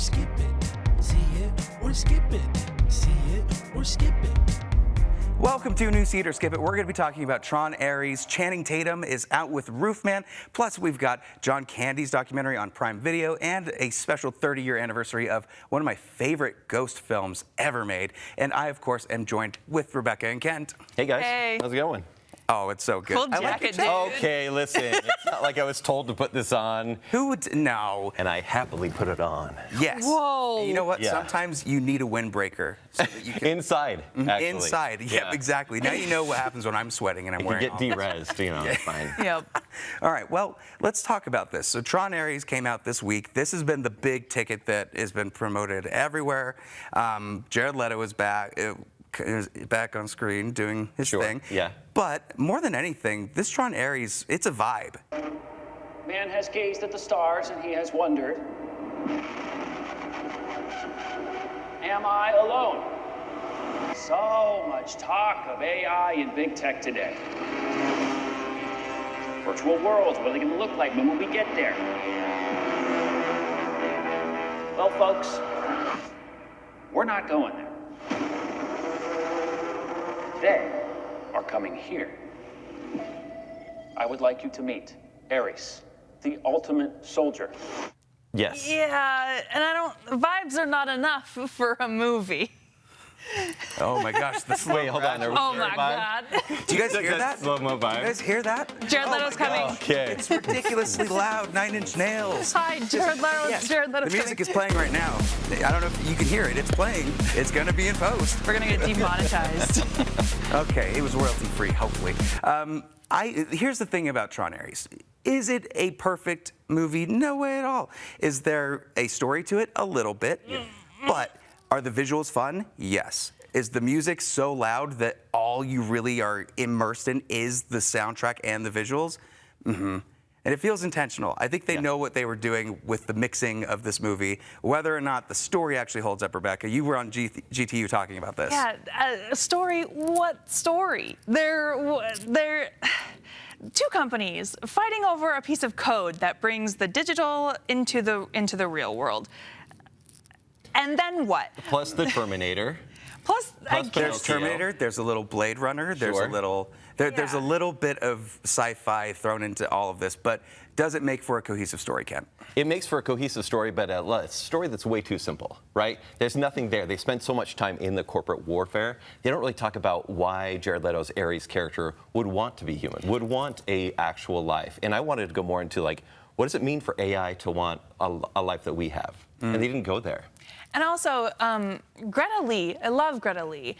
skip it. See it or skip it. See it or skip it. Welcome to New See It or Skip It. We're going to be talking about Tron Ares. Channing Tatum is out with Roofman. Plus, we've got John Candy's documentary on Prime Video and a special 30-year anniversary of one of my favorite ghost films ever made. And I, of course, am joined with Rebecca and Kent. Hey, guys. Hey. How's it going? Oh, it's so good. Cool I like jacket, it. dude. Okay, listen. It's not like I was told to put this on, Who would? No. and I happily put it on. Yes. Whoa. You know what? Yeah. Sometimes you need a windbreaker so that you can. Inside, actually. Inside. Yep, exactly. Now you know what happens when I'm sweating and I'm You wearing get all this. de-rezzed, you know, it's fine. Yep. All right, well, let's talk about this. So Tron Ares came out this week. This has been the big ticket that has been promoted everywhere. Jared Leto is back on screen doing his thing. Yeah. But more than anything, this Tron Ares, it's a vibe. Man has gazed at the stars and he has wondered, am I alone? So much talk of AI and big tech today. Virtual worlds, what are they going to look like when we get there? Well, folks, we're not going there. They are coming here. I would like you to meet Ares, the ultimate soldier. Yes. Yeah, and vibes are not enough for a movie. Oh my gosh, the slow Wait, hold on. Are we Oh hearing my vibe? God. Do you guys hear that? Slow-mo vibe. You guys hear that? Jared Oh Leto's my coming. gosh. Okay. It's ridiculously loud, Nine Inch Nails. Hi, Jared Leto. Yes. Jared Leto's The music coming. is playing right now. I don't know if you can hear it. It's playing. It's going to be in post. We're gonna get demonetized. Okay, it was royalty free, hopefully. Here's the thing about Tron Ares. Is it a perfect movie? No way at all. Is there a story to it? A little bit. But are the visuals fun? Yes. Is the music so loud that all you really are immersed in is the soundtrack and the visuals? Mm-hmm. And it feels intentional. I think they know what they were doing with the mixing of this movie. Whether or not the story actually holds up, Rebecca, you were on GTU talking about this. Yeah, story. What story? They're two companies fighting over a piece of code that brings the digital into the real world. And then what? Plus the Terminator. Plus I Plus guess, There's Terminator, there's a little Blade Runner, there's Sure. a little there's a little bit of sci-fi thrown into all of this, but does it make for a cohesive story, Ken? It makes for a cohesive story, but a story that's way too simple, right? There's nothing there. They spend so much time in the corporate warfare. They don't really talk about why Jared Leto's Ares character would want to be human, would want a actual life. And I wanted to go more into like, what does it mean for AI to want a life that we have? And they didn't go there. And also, Greta Lee, I love Greta Lee.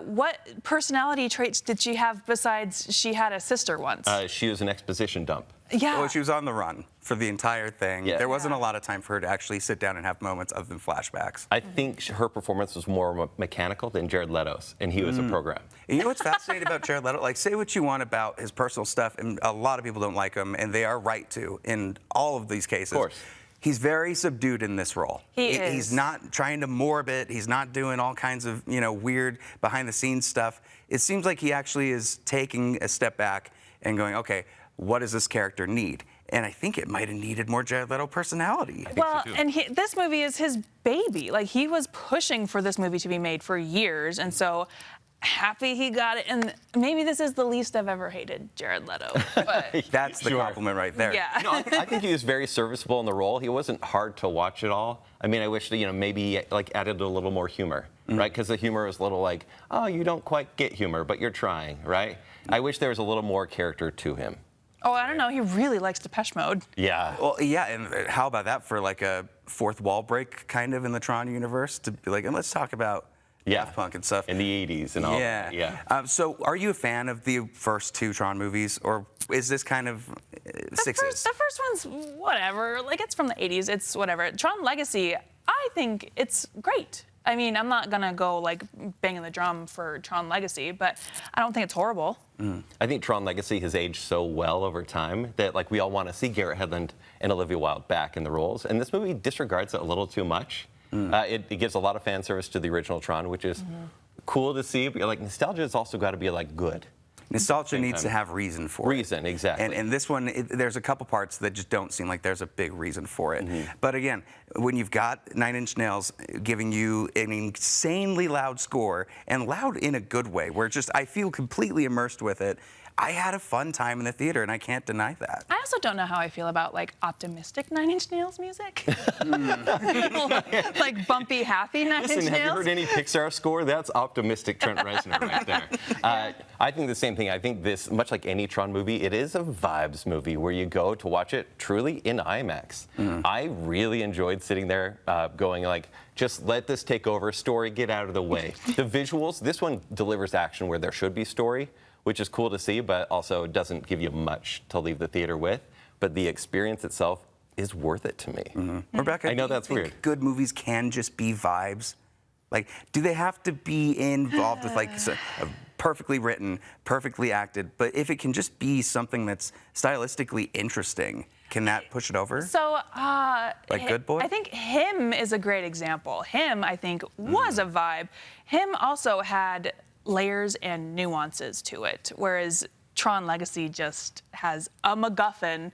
What personality traits did she have besides she had a sister once? She was an exposition dump. Yeah. Well, she was on the run for the entire thing. Yeah. There wasn't a lot of time for her to actually sit down and have moments other than flashbacks. I think her performance was more mechanical than Jared Leto's, and he was a program. And you know what's fascinating about Jared Leto? Like, say what you want about his personal stuff, and a lot of people don't like him, and they are right to in all of these cases. Of course. He's very subdued in this role. He's is. not trying to morbid. He's not doing all kinds of, weird behind-the-scenes stuff. It seems like he actually is taking a step back and going, okay, what does this character need? And I think it might have needed more Jared Leto personality. Well, and this movie is his baby. Like, he was pushing for this movie to be made for years, and so happy he got it. And maybe this is the least I've ever hated Jared Leto. But That's the Sure. compliment right there. yeah. No, I think he was very serviceable in the role. He wasn't hard to watch at all. I mean, I wish that, maybe like added a little more humor, right? Because the humor was a little like, oh, you don't quite get humor, but you're trying, right? I wish there was a little more character to him. Oh, I don't know. He really likes Depeche Mode. Yeah. Well, yeah, and how about that for like a fourth wall break kind of in the Tron universe to be like, and let's talk about Daft Punk and stuff. In the 80s and all Yeah. that. Yeah. So are you a fan of the first two Tron movies, or is this kind of sixes? The first one's whatever. Like, it's from the 80s. It's whatever. Tron Legacy, I think it's great. I mean, I'm not going to go, like, banging the drum for Tron Legacy, but I don't think it's horrible. I think Tron Legacy has aged so well over time that, like, we all want to see Garrett Hedlund and Olivia Wilde back in the roles. And this movie disregards it a little too much. It gives a lot of fan service to the original Tron, which is cool to see. But, like, nostalgia has also got to be, like, good. Nostalgia needs to have reason for it. Reason, exactly. And this one, there's a couple parts that just don't seem like there's a big reason for it. But again, when you've got Nine Inch Nails giving you an insanely loud score, and loud in a good way, where just I feel completely immersed with it, I had a fun time in the theater, and I can't deny that. I also don't know how I feel about like optimistic Nine Inch Nails music. Like bumpy, happy Nine Listen, Inch have you Nails. heard any Pixar score? That's optimistic Trent Reznor right there. I think the same thing. I think this, much like any Tron movie, it is a vibes movie where you go to watch it truly in IMAX. I really enjoyed sitting there going like, just let this take over, story, get out of the way. The visuals, this one delivers action where there should be story, which is cool to see, but also doesn't give you much to leave the theater with. But the experience itself is worth it to me. Rebecca, I know do you that's think weird. good movies can just be vibes? Like, do they have to be involved with like perfectly written, perfectly acted? But if it can just be something that's stylistically interesting, can that push it over? So, Like Good Boy? I think Him is a great example. Him, I think, was a vibe. Him also had layers and nuances to it, whereas Tron Legacy just has a MacGuffin,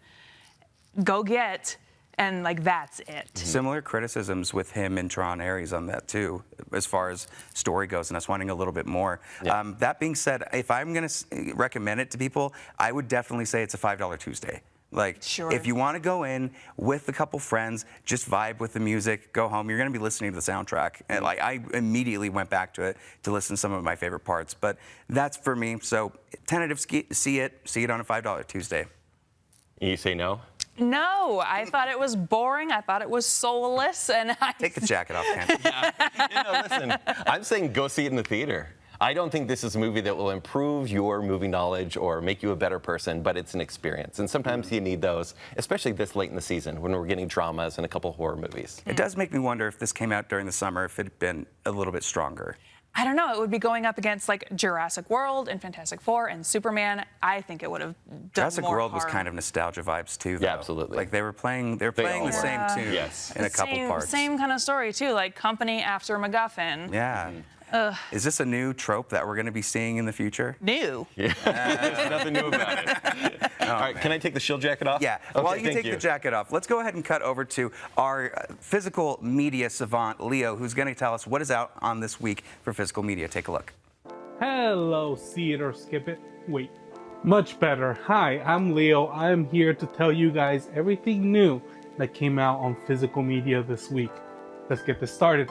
go get, and like that's it. Similar criticisms with him and Tron Ares on that too, as far as story goes, and us wanting a little bit more. Yeah. That being said, if I'm going to recommend it to people, I would definitely say it's a $5 Tuesday. Like, Sure. if you want to go in with a couple friends, just vibe with the music, go home, you're going to be listening to the soundtrack. And like, I immediately went back to it to listen to some of my favorite parts. But that's for me. So, tentative see it on a $5 Tuesday. You say no? No, I thought it was boring. I thought it was soulless, and Take the jacket off, Ken. Listen, I'm saying go see it in the theater. I don't think this is a movie that will improve your movie knowledge or make you a better person, but it's an experience. And sometimes you need those, especially this late in the season when we're getting dramas and a couple horror movies. It does make me wonder if this came out during the summer, if it had been a little bit stronger. I don't know. It would be going up against like Jurassic World and Fantastic Four and Superman. I think it would have done Jurassic more World was harm. kind of nostalgia vibes too, though. Yeah, absolutely. Like they were playing the all same were. tune Yes. in a couple parts. Same kind of story too, like company after MacGuffin. Yeah. Is this a new trope that we're going to be seeing in the future? New. There's nothing new about it. All right, can I take the shield jacket off? Yeah. Okay, While you thank take the jacket off, let's go ahead and cut over to our physical media savant, Leo, who's going to tell us what is out on this week for physical media. Take a look. Hello, see it or skip it. Wait, much better. Hi, I'm Leo. I'm here to tell you guys everything new that came out on physical media this week. Let's get this started.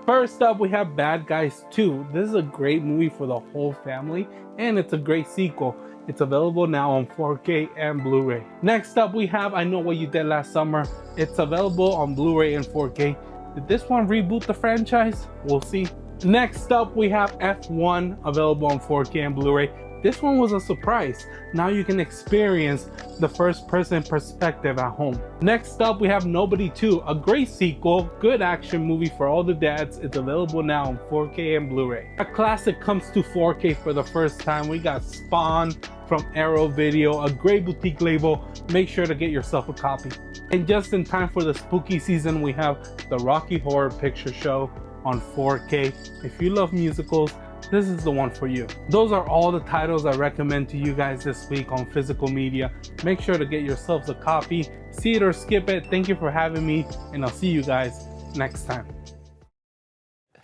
First up, we have Bad Guys 2. This is a great movie for the whole family, and it's a great sequel. It's available now on 4K and Blu-ray. Next up, we have I Know What You Did Last Summer. It's available on Blu-ray and 4K. Did this one reboot the franchise? We'll see. Next up, we have F1 available on 4K and Blu-ray. This one was a surprise. Now you can experience the first-person perspective at home. Next up, we have Nobody 2, a great sequel, good action movie for all the dads. It's available now on 4K and Blu-ray. A classic comes to 4K for the first time. We got Spawn from Arrow Video, a great boutique label. Make sure to get yourself a copy. And just in time for the spooky season, we have the Rocky Horror Picture Show on 4K. If you love musicals, this is the one for you. Those are all the titles I recommend to you guys this week on physical media. Make sure to get yourselves a copy. See it or skip it. Thank you for having me, and I'll see you guys next time.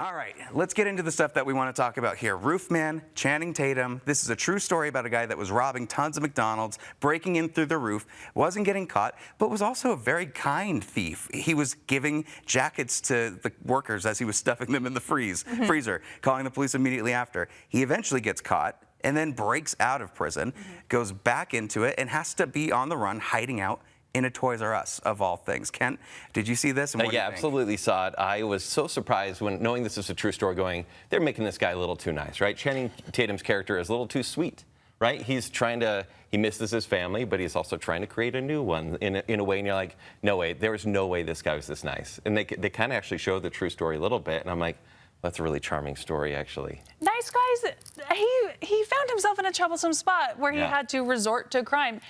All right, let's get into the stuff that we want to talk about here. Roofman, Channing Tatum. This is a true story about a guy that was robbing tons of McDonald's, breaking in through the roof, wasn't getting caught, but was also a very kind thief. He was giving jackets to the workers as he was stuffing them in the freezer, calling the police immediately after. He eventually gets caught and then breaks out of prison, goes back into it, and has to be on the run, hiding out in a Toys R Us, of all things. Kent, did you see this? And what do you Yeah, think? absolutely saw it. I was so surprised when knowing this is a true story going, they're making this guy a little too nice, right? Channing Tatum's character is a little too sweet, right? He's trying to, he misses his family, but he's also trying to create a new one in a way, and you're like, no way, there was no way this guy was this nice. And they kind of actually show the true story a little bit, and I'm like, that's a really charming story, actually. Nice guys, he found himself in a troublesome spot where he Yeah. had to resort to crime.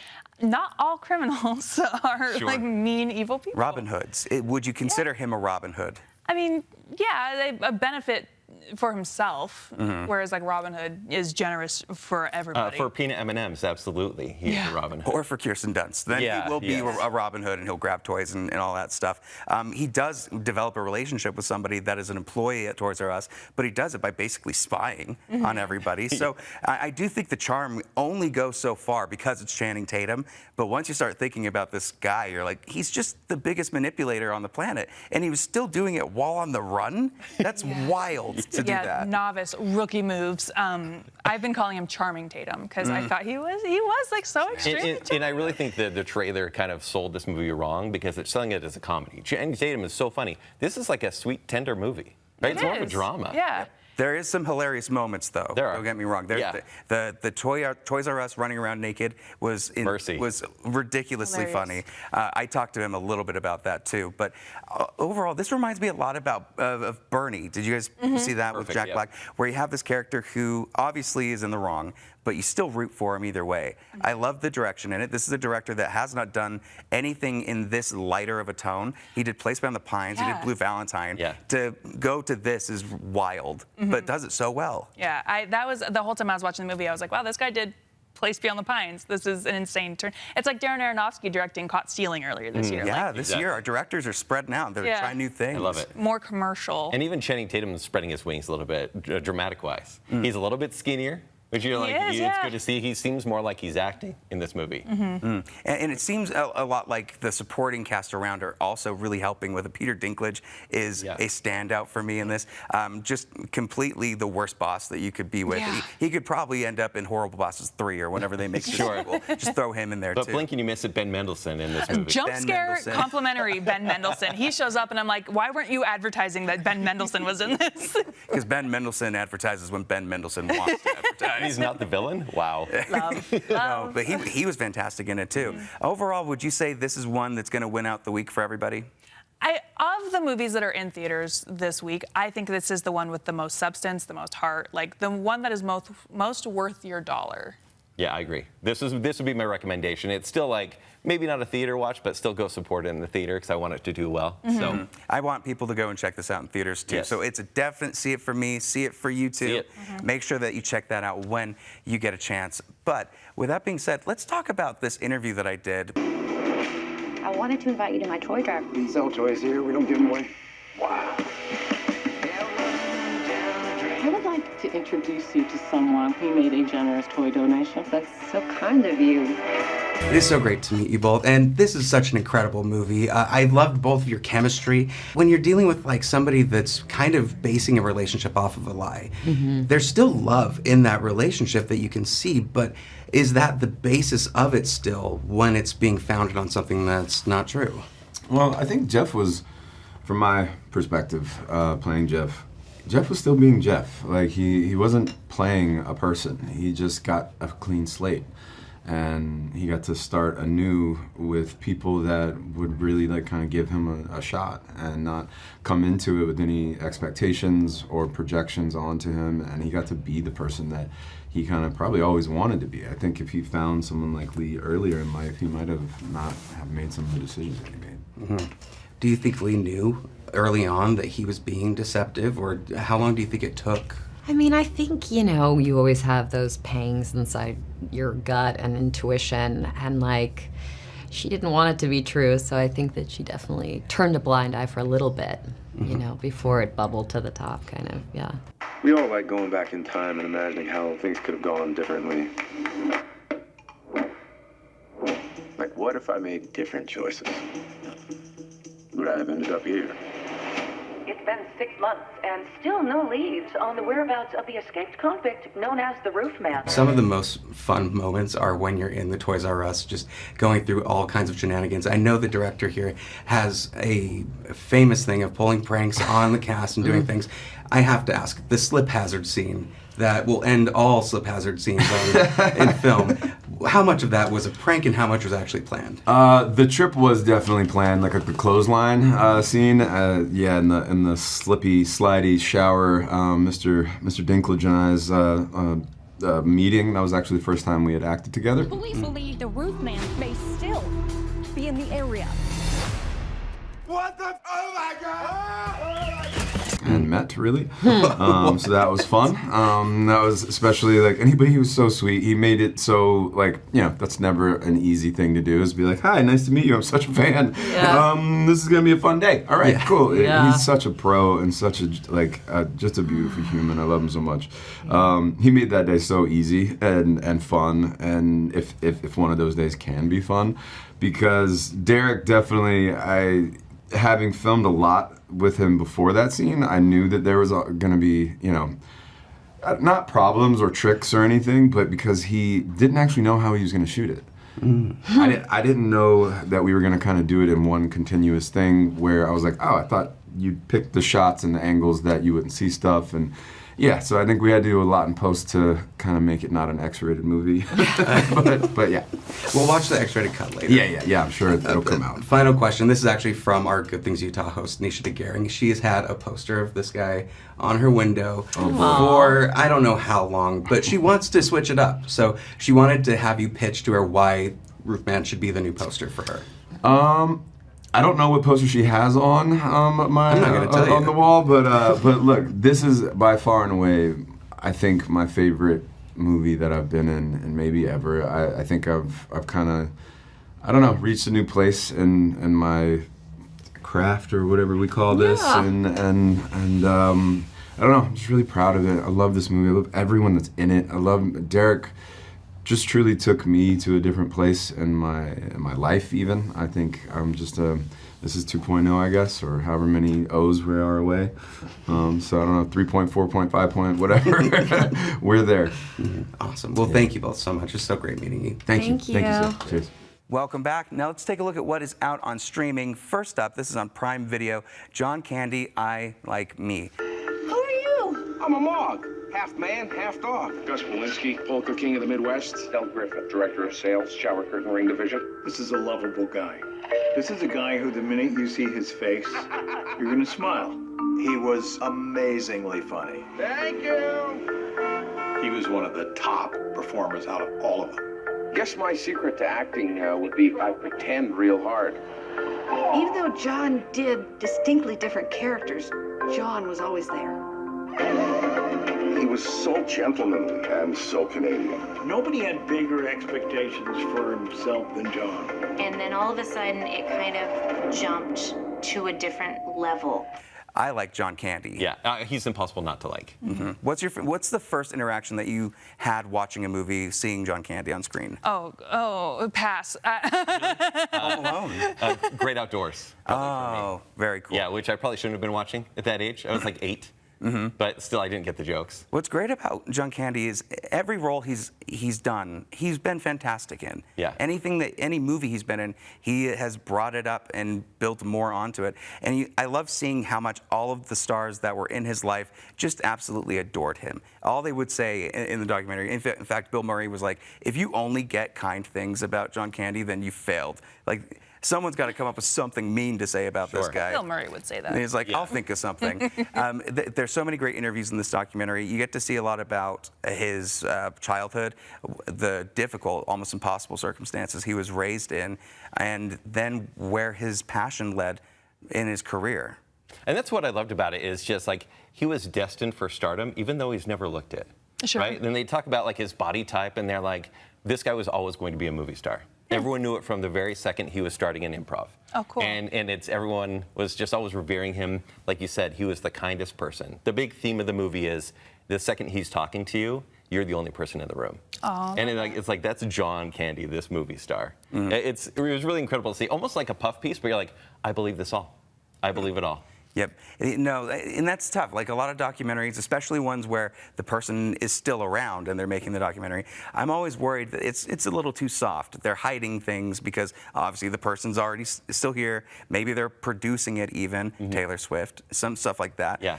Not all criminals are Sure. like mean, evil people. Robin Hoods. Would you consider him a Robin Hood? I mean, yeah, a benefit for himself, whereas like Robin Hood is generous for everybody. For peanut M&Ms, absolutely. He's a Robin Hood. Or for Kirsten Dunst. Then he will be a Robin Hood and he'll grab toys and all that stuff. He does develop a relationship with somebody that is an employee at Toys R Us, but he does it by basically spying on everybody. So I do think the charm only goes so far because it's Channing Tatum. But once you start thinking about this guy, you're like, he's just the biggest manipulator on the planet. And he was still doing it while on the run? That's wild to do that. Novice, rookie moves. I've been calling him Charming Tatum because I thought he was like so extreme. And I really think that the trailer kind of sold this movie wrong because it's selling it as a comedy. Channing Tatum is so funny. This is like a sweet, tender movie. Right? It's more of a drama. Yeah. There is some hilarious moments, though. There are. Don't get me wrong. The Toys R Us running around naked was ridiculously funny. I talked to him a little bit about that too. But overall, this reminds me a lot about of Bernie. Did you guys see that with Jack Black, where you have this character who obviously is in the wrong, but you still root for him either way. I love the direction in it. This is a director that has not done anything in this lighter of a tone. He did Place Beyond the Pines, he did Blue Valentine. To go to this is wild, but does it so well. Yeah, that was the whole time I was watching the movie, I was like, wow, this guy did Place Beyond the Pines. This is an insane turn. It's like Darren Aronofsky directing Caught Stealing earlier this year. Yeah, this year our directors are spreading out. They're trying new things. I love it. More commercial. And even Channing Tatum is spreading his wings a little bit, dramatic-wise. He's a little bit skinnier. Which you're like, it's good to see. He seems more like he's acting in this movie. And it seems a lot like the supporting cast around are also really helping with it. Peter Dinklage is a standout for me in this. Just completely the worst boss that you could be with. He could probably end up in Horrible Bosses 3 or whenever they make the sequel. Just throw him in there, but too. blink and you miss it, Ben Mendelsohn in this movie. Jump scare complimentary Ben Mendelsohn. He shows up and I'm like, why weren't you advertising that Ben Mendelsohn was in this? Because Ben Mendelsohn advertises when Ben Mendelsohn wants to advertise. He's not the villain? Wow. No, but he was fantastic in it too. Overall, would you say this is one that's going to win out the week for everybody? Of the movies that are in theaters this week, I think this is the one with the most substance, the most heart, like the one that is most worth your dollar. Yeah, I agree. This would be my recommendation. It's still like maybe not a theater watch, but still go support it in the theater because I want it to do well. So I want people to go and check this out in theaters too. So it's a definite see it for me, see it for you too. Make sure that you check that out when you get a chance. But with that being said, let's talk about this interview that I did. I wanted to invite you to my toy drive. We sell toys here. We don't give them away. Wow. I would like to introduce you to someone who made a generous toy donation. That's so kind of you. It is so great to meet you both, and this is such an incredible movie. I loved both of your chemistry. When you're dealing with like somebody that's kind of basing a relationship off of a lie, there's still love in that relationship that you can see, but is that the basis of it still when it's being founded on something that's not true? Well, I think Jeff was, from my perspective, playing Jeff was still being Jeff. Like, he wasn't playing a person. He just got a clean slate. And he got to start anew with people that would really like kind of give him a shot and not come into it with any expectations or projections onto him. And he got to be the person that he kind of probably always wanted to be. I think if he found someone like Lee earlier in life, he might have not have made some of the decisions that he made. Do you think Lee knew early on that he was being deceptive, or how long do you think it took? I mean, I think, you know, you always have those pangs inside your gut and intuition, and like, she didn't want it to be true, so I think that she definitely turned a blind eye for a little bit, you know, before it bubbled to the top, kind of, yeah. We all like going back in time and imagining how things could have gone differently. Like, what if I made different choices? Would I have ended up here? It's been 6 months and still no leads on the whereabouts of the escaped convict known as the Roofman. Some of the most fun moments are when you're in the Toys R Us just going through all kinds of shenanigans. I know the director here has a famous thing of pulling pranks on the cast and doing things. I have to ask, the slip hazard scene that will end all slip hazard scenes in film, how much of that was a prank and how much was actually planned? The trip was definitely planned, like the clothesline scene. Yeah, in the slippy, slidey shower, Mr. Dinklage and I's meeting. That was actually the first time we had acted together. Police believe the Roofman may still be in the area. What the? Oh my God! and met, really. So that was fun. That was especially, like, he was so sweet. He made it so, like, that's never an easy thing to do, is be like, hi, nice to meet you. I'm such a fan. Yeah. This is going to be a fun day. All right, cool. Yeah. He's such a pro and such a, just a beautiful human. I love him so much. He made that day so easy and fun, and if one of those days can be fun, because Derek definitely, having filmed a lot with him before that scene, I knew that there was going to be, not problems or tricks or anything, but because he didn't actually know how he was going to shoot it. I didn't know that we were going to kind of do it in one continuous thing, where I was like, oh, I thought you'd pick the shots and the angles that you wouldn't see stuff, and yeah, so I think we had to do a lot in post to kind of make it not an X-rated movie. but yeah. We'll watch the X-rated cut later. Yeah, I'm sure it'll come out. Final question. This is actually from our Good Things Utah host, Nisha DeGaring. She has had a poster of this guy on her window for I don't know how long, but she wants to switch it up. So she wanted to have you pitch to her why Roofman should be the new poster for her. I don't know what poster she has on I'm not gonna tell you. On the wall, but look, this is by far and away, I think, my favorite movie that I've been in, and maybe ever. I think I've kind of, I don't know, reached a new place in my craft, or whatever we call this, and I don't know, I'm just really proud of it. I love this movie. I love everyone that's in it. I love Derek. Just truly took me to a different place in my life, even. I think I'm just this is 2.0, I guess, or however many O's we are away. So I don't know, 3.4, 4.5 point, whatever. We're there. Awesome. Well, thank you both so much. It's so great meeting you. Thank you. Thank you, sir. Cheers. Welcome back. Now let's take a look at what is out on streaming. First up, this is on Prime Video, John Candy, I Like Me. Who are you? I'm a Mog. Half man, half dog. Gus Walensky, polka king of the Midwest. Del Griffith, director of sales, shower curtain ring division. This is a lovable guy. This is a guy who, the minute you see his face, you're gonna smile. He was amazingly funny. Thank you. He was one of the top performers out of all of them. Guess my secret to acting would be I pretend real hard. Even though John did distinctly different characters, John was always there. He was so gentlemanly and so Canadian. Nobody had bigger expectations for himself than John. And then all of a sudden, it kind of jumped to a different level. I like John Candy. Yeah, he's impossible not to like. Mm-hmm. What's the first interaction that you had watching a movie, seeing John Candy on screen? Oh, pass. Home Alone. Great Outdoors. Oh, very cool. Yeah, which I probably shouldn't have been watching at that age. I was like 8. But still, I didn't get the jokes. What's great about John Candy is every role he's done, he's been fantastic in. Yeah. Any movie he's been in, he has brought it up and built more onto it. And I love seeing how much all of the stars that were in his life just absolutely adored him. All they would say in the documentary, in fact, Bill Murray was like, if you only get kind things about John Candy, then you failed. Like, someone's got to come up with something mean to say about this guy. Bill Murray would say that. And he's like, I'll think of something. There's so many great interviews in this documentary. You get to see a lot about his childhood, the difficult, almost impossible circumstances he was raised in, and then where his passion led in his career. And that's what I loved about it, is just like, he was destined for stardom, even though he's never looked it. Sure. Right? Then they talk about like his body type, and they're like, this guy was always going to be a movie star. Everyone knew it from the very second he was starting in improv. Oh, cool. And everyone was just always revering him. Like you said, he was the kindest person. The big theme of the movie is the second he's talking to you, you're the only person in the room. Aww. And it's like, that's John Candy, this movie star. It was really incredible to see, almost like a puff piece, but you're like, I believe this all. I believe it all. Yep. No, and that's tough. Like a lot of documentaries, especially ones where the person is still around and they're making the documentary, I'm always worried that it's a little too soft. They're hiding things because obviously the person's already still here. Maybe they're producing it even, Taylor Swift, some stuff like that. Yeah.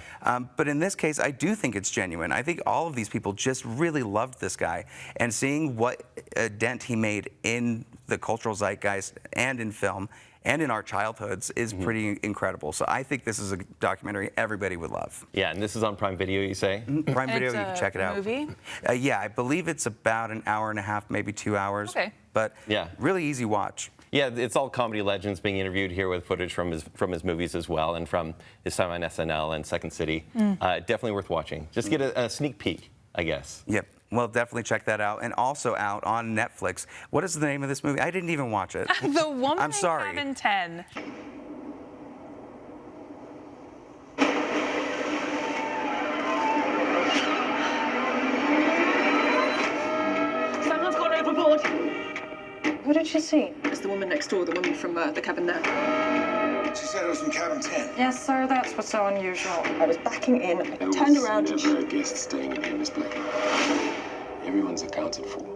But in this case, I do think it's genuine. I think all of these people just really loved this guy, and seeing what a dent he made in the cultural zeitgeist and in film and in our childhoods is pretty incredible. So I think this is a documentary everybody would love. Yeah, and this is on Prime Video, you say? Prime Video, you can check it out. Movie? Yeah, I believe it's about an hour and a half, maybe 2 hours. Okay. But yeah, really easy watch. Yeah, it's all comedy legends being interviewed here with footage from his movies as well, and from his time on SNL and Second City. Definitely worth watching. Just get a sneak peek, I guess. Yep. Well, definitely check that out. And also out on Netflix. What is the name of this movie? I didn't even watch it. The Woman I'm sorry. in Cabin 10. Someone's gone overboard. Who did she see? It's the woman next door, the woman from the cabin there. She said it was from cabin 10. Yes, sir, that's what's so unusual. I was backing in, I turned around and never a guest staying in here, Miss Blackie. Everyone's accounted for.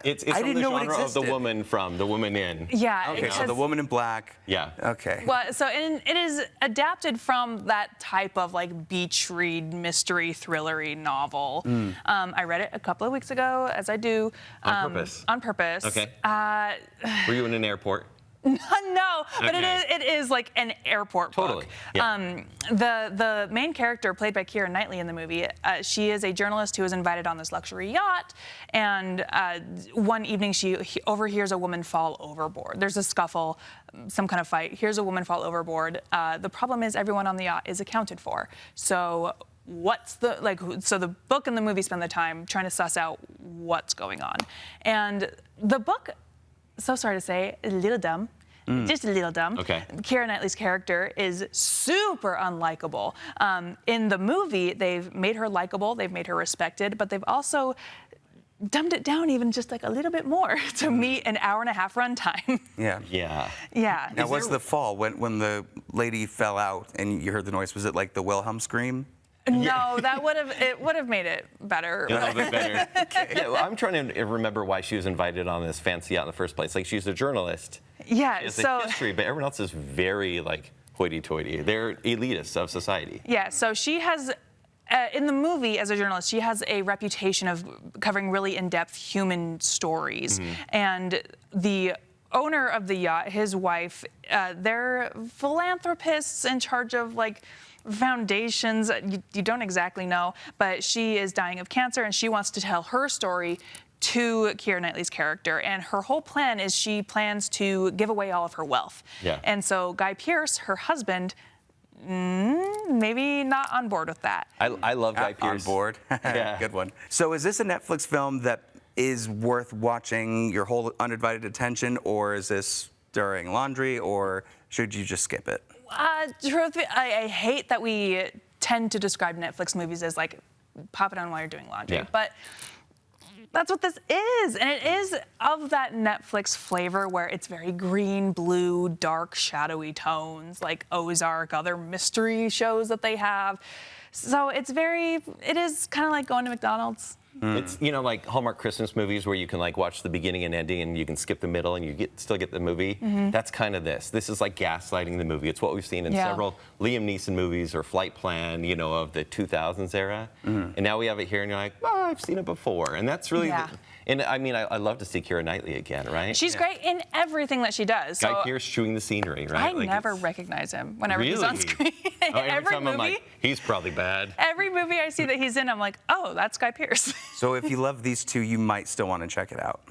It's I from didn't the know it genre of existed. The Woman from The Woman in. Yeah. Okay, so The Woman in Black. Yeah. Okay. Well, so it is adapted from that type of like beach read mystery thrillery novel. I read it a couple of weeks ago, as I do. On purpose? On purpose. Okay. Were you in an airport? No, but Okay. it is like an airport Totally. book. Yeah. The main character, played by Keira Knightley in the movie, she is a journalist who is invited on this luxury yacht, and one evening she overhears a woman fall overboard. There's a scuffle, some kind of fight. Here's a woman fall overboard. The problem is everyone on the yacht is accounted for. So so the book and the movie spend the time trying to suss out what's going on. And the book, so sorry to say, a little dumb. Just a little dumb. Okay. Keira Knightley's character is super unlikable. In the movie, they've made her likable, they've made her respected, but they've also dumbed it down even just like a little bit more to meet an hour-and-a-half runtime. Yeah. Yeah. Yeah. Now, what's the fall when the lady fell out and you heard the noise? Was it like the Wilhelm scream? No, that would have made it better. A little bit better. Yeah, well, I'm trying to remember why she was invited on this fancy yacht in the first place. Like, she's a journalist. Yeah. She has So a history, but everyone else is very like hoity-toity. They're elitists of society. yeah. So she has. In the movie, as a journalist, she has a reputation of covering really in-depth human stories. And the owner of the yacht, his wife, they're philanthropists in charge of like foundations. You don't exactly know, but she is dying of cancer and she wants to tell her story to Keira Knightley's character. And her whole plan is she plans to give away all of her wealth. Yeah. And so Guy Pearce, her husband, maybe not on board with that. I love Guy Pearce. On board. Yeah. Good one. So is this a Netflix film that is worth watching your whole undivided attention, or is this during laundry, or should you just skip it? Truthfully, I hate that we tend to describe Netflix movies as like pop it on while you're doing laundry, Yeah. but that's what this is, and it is of that Netflix flavor where it's very green, blue, dark, shadowy tones, like Ozark, other mystery shows that they have. So it is kind of like going to McDonald's. It's, you know, like Hallmark Christmas movies where you can like watch the beginning and ending and you can skip the middle and you still get the movie. That's kind of this. This is like gaslighting the movie. It's what we've seen in several Liam Neeson movies or Flight Plan, you know, of the 2000s era. And now we have it here and you're like, oh, I've seen it before. And that's really, and I mean, I love to see Keira Knightley again, right? She's great in everything that she does. Guy So Pearce chewing the scenery, right? I never recognize him whenever he's on screen. Oh, every time movie, I'm like, he's probably bad. every movie I see that he's in, I'm like, oh, that's Guy Pearce. So if you love these two, you might still want to check it out.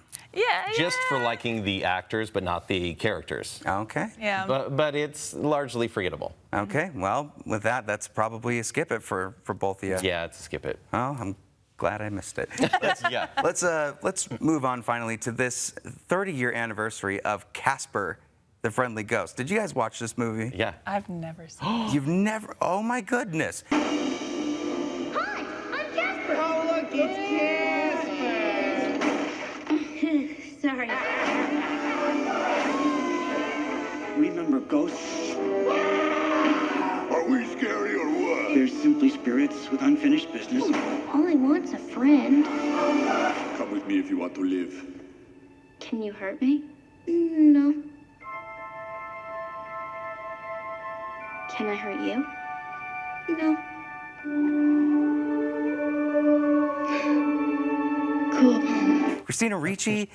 Just for liking the actors, but not the characters. Okay. Yeah. But it's largely forgettable. Okay. Well, with that, that's probably a skip it for both of you. Yeah, it's a skip it. Oh, I'm glad I missed it. Yeah. Let's move on finally to this 30-year anniversary of Casper, the Friendly Ghost. Did you guys watch this movie? Yeah. I've never seen it. You've never? Oh my goodness. Hi, I'm Casper. Oh, look, it's Casper. Sorry. Remember ghosts? Are we scary or what? They're simply spirits with unfinished business. All I want's a friend. Come with me if you want to live. Can you hurt me? No. Can I hurt you? No. Cool. Christina Ricci.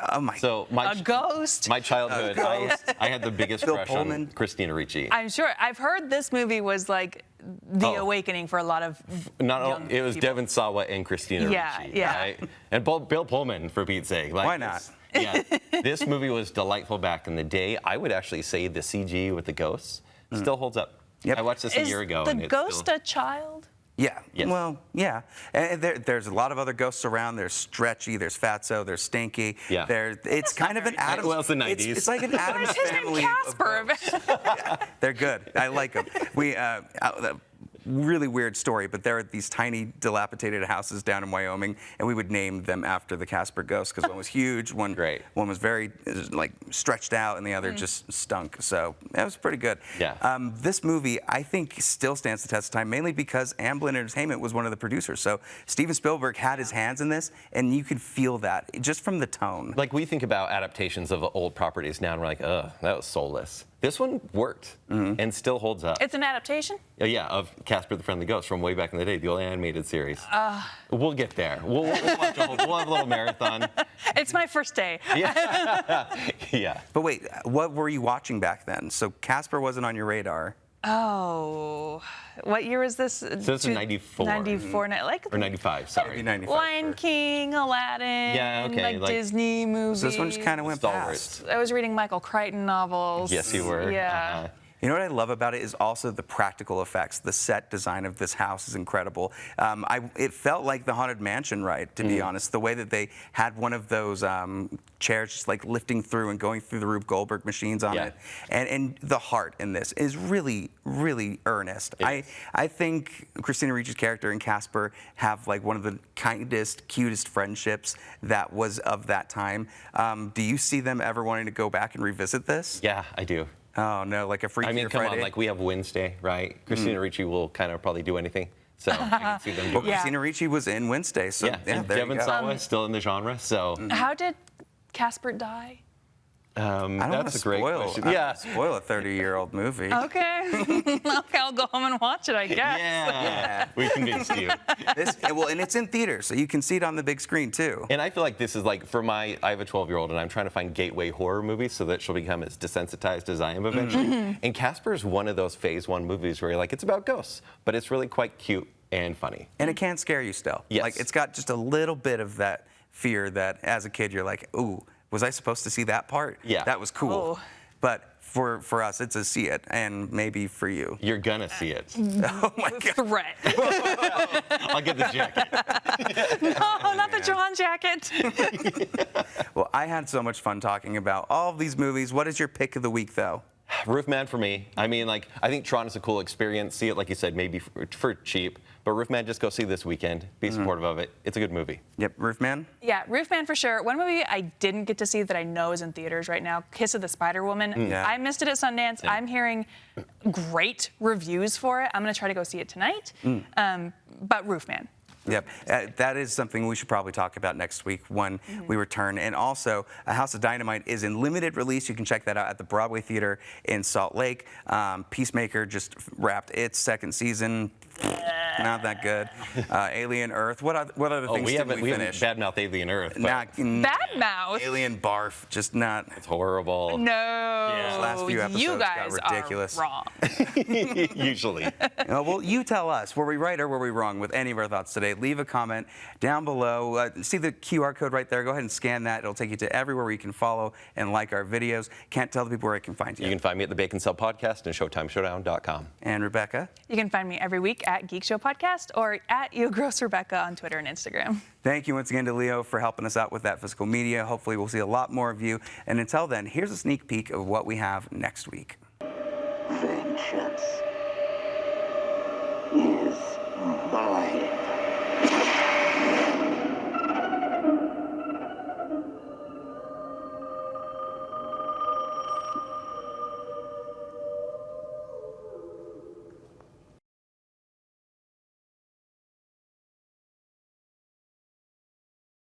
Oh my. So A ghost? My childhood, I had the biggest Bill crush Pullman. on Christina Ricci. I'm sure. I've heard this movie was like the awakening for a lot of young It was people. Devon Sawa and Christina Yeah, Ricci. yeah. Right? And Bill Pullman, for Pete's sake. Like, Why not? Yeah, this movie was delightful back in the day. I would actually say the CG with the ghosts still holds up. Yep. I watched this a year ago. The and it's ghost still... a child? Yeah. Yes. Well, yeah. And there's a lot of other ghosts around. There's Stretchy, there's Fatso, there's Stinky. Yeah. It's kind of an Addams. Well, it's the 90s. It's like an Addams What's his family. name? Casper. Yeah, they're good. I like them. Really weird story, but there are these tiny dilapidated houses down in Wyoming, and we would name them after the Casper ghost because one was huge, one was very like stretched out, and the other just stunk. So that was pretty good. Yeah. This movie, I think, still stands the test of time, mainly because Amblin Entertainment was one of the producers. So Steven Spielberg had his hands in this, and you could feel that just from the tone. Like we think about adaptations of old properties now, and we're like, ugh, that was soulless. This one worked and still holds up. It's an adaptation? Yeah, of Casper the Friendly Ghost from way back in the day, the old animated series. We'll get there. We'll watch we'll have a little marathon. It's my first day. Yeah. But wait, what were you watching back then? So Casper wasn't on your radar. Oh, what year was this? So this is 94. 94, or 95, sorry. Maybe 95. Lion King, Aladdin, Yeah, okay, like Disney movies. So this one just kind of went past. I was reading Michael Crichton novels. Yes, you were. Yeah. You know what I love about it is also the practical effects. The set design of this house is incredible. It felt like the Haunted Mansion ride, to be honest. The way that they had one of those chairs just like lifting through and going through the Rube Goldberg machines on it. And the heart in this is really, really earnest. I think Christina Ricci's character and Casper have like one of the kindest, cutest friendships that was of that time. Do you see them ever wanting to go back and revisit this? Yeah, I do. Oh no, like a Freaky I mean, come Friday. on, like we have Wednesday, right? Christina Ricci will kind of probably do anything. So I can see them. Well, Christina Ricci was in Wednesday, so yeah, there Devin you go. Sawa is still in the genre, so. How did Casper die? I don't want to that's a great spoil. question. I don't wanna spoil a 30-year-old movie. Okay. Okay, I'll go home and watch it, I guess. Yeah, we convinced you. And it's in theaters, so you can see it on the big screen too. And I feel like this is like, I have a 12-year-old, and I'm trying to find gateway horror movies so that she'll become as desensitized as I am eventually. And Casper is one of those phase 1 movies where you're like, it's about ghosts, but it's really quite cute and funny. And it can scare you still. Yes. Like, it's got just a little bit of that fear that as a kid you're like, ooh, was I supposed to see that part? Yeah. That was cool. But for us, it's a see it, and maybe for you. You're gonna see it. Oh my God. Threat. I'll get the jacket. No, not the Tron jacket. Well, I had so much fun talking about all of these movies. What is your pick of the week, though? Roofman for me. I mean, like, I think Tron is a cool experience. See it, like you said, maybe for cheap. But Roofman, just go see this weekend. Be supportive of it. It's a good movie. Yep, Roofman? Yeah, Roofman for sure. One movie I didn't get to see that I know is in theaters right now, Kiss of the Spider Woman. Yeah. I missed it at Sundance. Yeah. I'm hearing great reviews for it. I'm going to try to go see it tonight. But Roofman. Yep, that is something we should probably talk about next week when we return. And also, A House of Dynamite is in limited release. You can check that out at the Broadway Theater in Salt Lake. Peacemaker just wrapped its second season. Not that good. Alien Earth. What other things we did haven't we finish? badmouthed Alien Earth. Badmouth? Alien Barf. Just not. It's horrible. No. Yeah. These last few episodes you guys got ridiculous. are wrong. Usually. Well, you tell us. Were we right or were we wrong with any of our thoughts today? Leave a comment down below. See the QR code right there. Go ahead and scan that. It'll take you to everywhere where you can follow and like our videos. Can't tell the people where I can find you. You can find me at the Bacon Cell Podcast and ShowtimeShowdown.com. And Rebecca? You can find me every week at Geek Show Podcast or at YouGrossRebecca on Twitter and Instagram. Thank you once again to Leo for helping us out with that physical media. Hopefully we'll see a lot more of you. And until then, here's a sneak peek of what we have next week. Vengeance is mine.